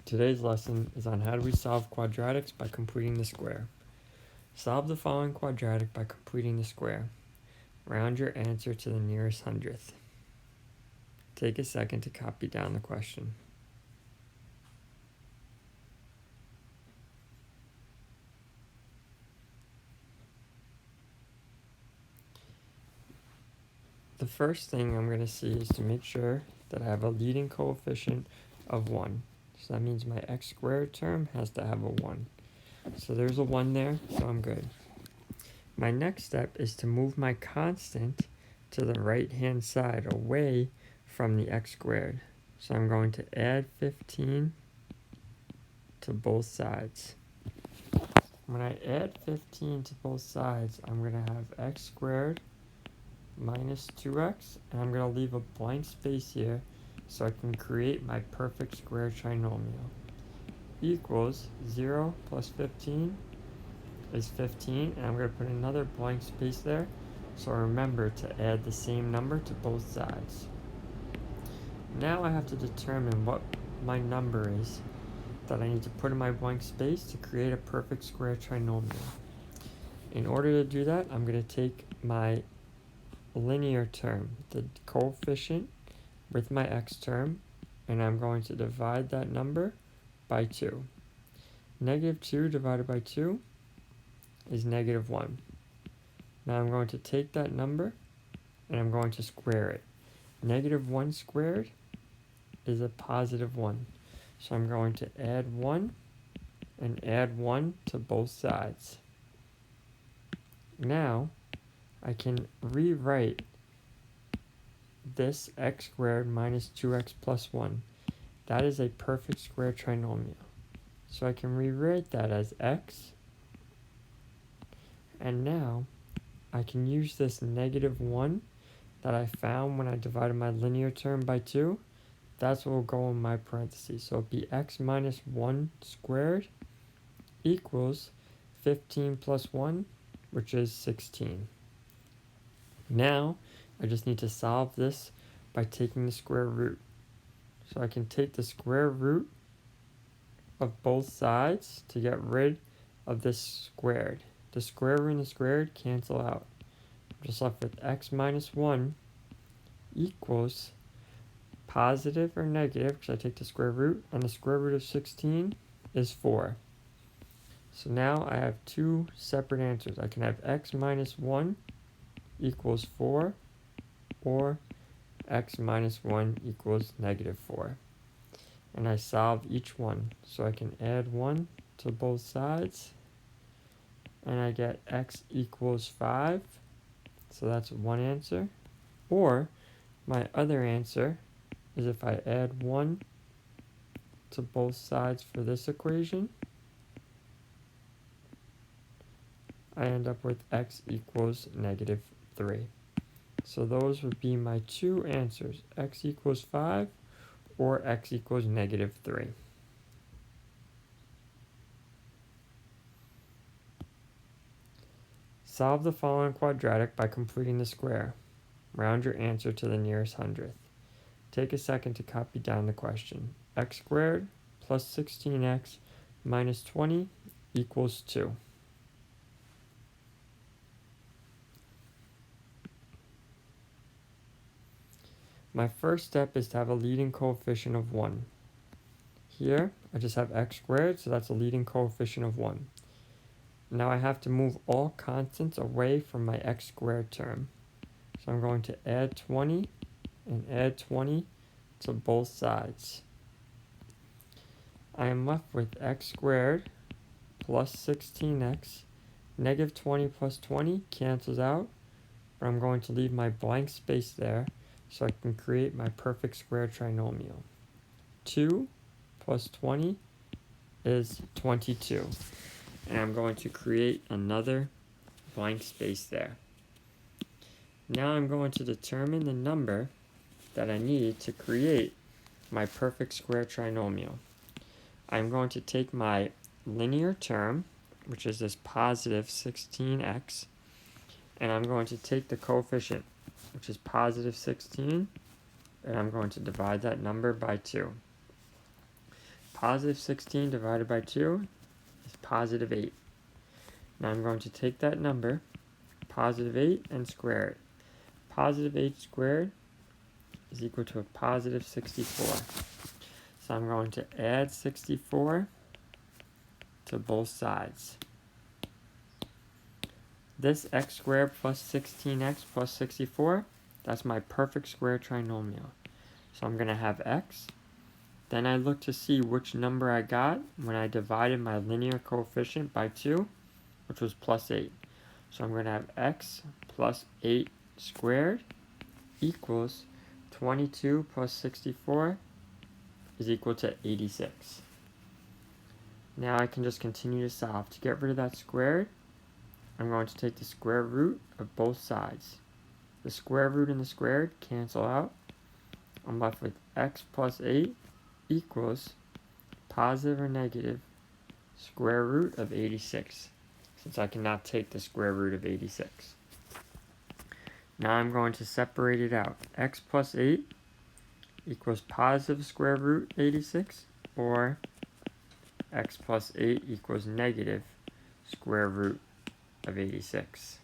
Today's lesson is on how do we solve quadratics by completing the square. Solve the following quadratic by completing the square. Round your answer to the nearest hundredth. Take a second to copy down the question. The first thing I'm going to see is to make sure that I have a leading coefficient of 1. So that means my x squared term has to have a 1. So there's a 1 there, so I'm good. My next step is to move my constant to the right hand side away from the x squared. So I'm going to add 15 to both sides. When I add 15 to both sides, I'm going to have x squared minus 2x, and I'm going to leave a blank space here so I can create my perfect square trinomial. Equals 0 plus 15 is 15, and I'm going to put another blank space there, so remember to add the same number to both sides. Now I have to determine what my number is that I need to put in my blank space to create a perfect square trinomial. In order to do that, I'm going to take my linear term, the coefficient, with my x term, and I'm going to divide that number by 2. Negative 2 divided by 2 is negative 1. Now I'm going to take that number and I'm going to square it. Negative 1 squared is a positive 1. So I'm going to add 1 and add 1 to both sides. Now I can rewrite this x squared minus 2x plus 1. That is a perfect square trinomial. So I can rewrite that as x. And now I can use this negative 1 that I found when I divided my linear term by 2. That's what will go in my parentheses. So it'll be x minus 1 squared equals 15 plus 1, which is 16. Now I just need to solve this by taking the square root. So I can take the square root of both sides to get rid of this squared. The square root and the squared cancel out. I'm just left with x minus 1 equals positive or negative, because I take the square root, and the square root of 16 is 4. So now I have two separate answers. I can have x minus 1 equals 4, or x minus 1 equals negative 4. And I solve each one. So I can add 1 to both sides, and I get x equals 5. So that's one answer. Or my other answer is if I add 1 to both sides for this equation, I end up with x equals negative 3. So those would be my two answers, x equals 5 or x equals negative 3. Solve the following quadratic by completing the square. Round your answer to the nearest hundredth. Take a second to copy down the question. X squared plus 16x minus 20 equals 2. My first step is to have a leading coefficient of 1. Here, I just have x squared, so that's a leading coefficient of 1. Now I have to move all constants away from my x squared term. So I'm going to add 20 and add 20 to both sides. I am left with x squared plus 16x. Negative 20 plus 20 cancels out, but I'm going to leave my blank space there so I can create my perfect square trinomial. 2 plus 20 is 22. And I'm going to create another blank space there. Now I'm going to determine the number that I need to create my perfect square trinomial. I'm going to take my linear term, which is this positive 16x, and I'm going to take the coefficient, which is positive 16, and I'm going to divide that number by 2. positive 16 divided by 2 is positive 8. Now I'm going to take that number, positive 8, and square it. Positive 8 squared is equal to a positive 64. So I'm going to add 64 to both sides. This x squared plus 16x plus 64, that's my perfect square trinomial. So I'm going to have x. Then I look to see which number I got when I divided my linear coefficient by 2, which was plus 8. So I'm going to have x plus 8 squared equals 22 plus 64 is equal to 86. Now I can just continue to solve. To get rid of that squared, I'm going to take the square root of both sides. The square root and the squared cancel out. I'm left with x plus 8 equals positive or negative square root of 86, since I cannot take the square root of 86. Now I'm going to separate it out. X plus 8 equals positive square root 86, or x plus 8 equals negative square root of 86.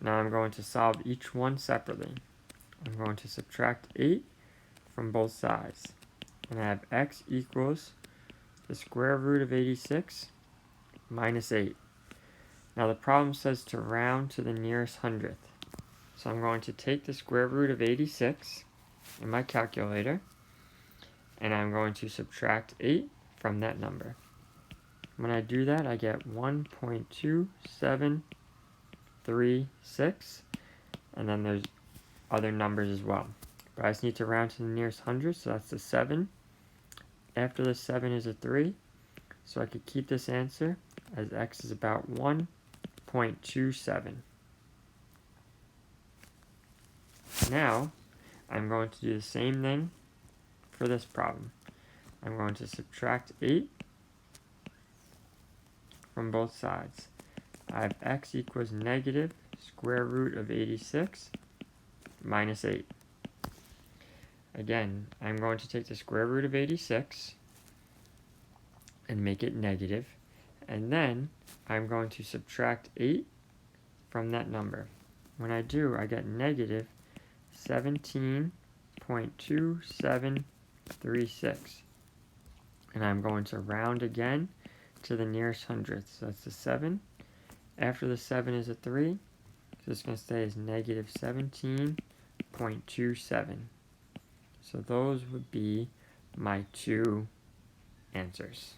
Now I'm going to solve each one separately. I'm going to subtract 8 from both sides. And I have x equals the square root of 86 minus 8. Now the problem says to round to the nearest hundredth. So I'm going to take the square root of 86 in my calculator, and I'm going to subtract 8 from that number. When I do that, I get 1.2736, and then there's other numbers as well. But I just need to round to the nearest hundredth, so that's the 7. After the 7 is a 3, so I could keep this answer as x is about 1.27. Now, I'm going to do the same thing for this problem. I'm going to subtract 8 from both sides. I have x equals negative square root of 86 minus 8. Again, I'm going to take the square root of 86 and make it negative, and then I'm going to subtract 8 from that number. When I do, I get negative 17.2736, and I'm going to round again to the nearest hundredth. So that's the 7. After the 7 is a 3, so it's going to stay as negative 17.27. So those would be my two answers.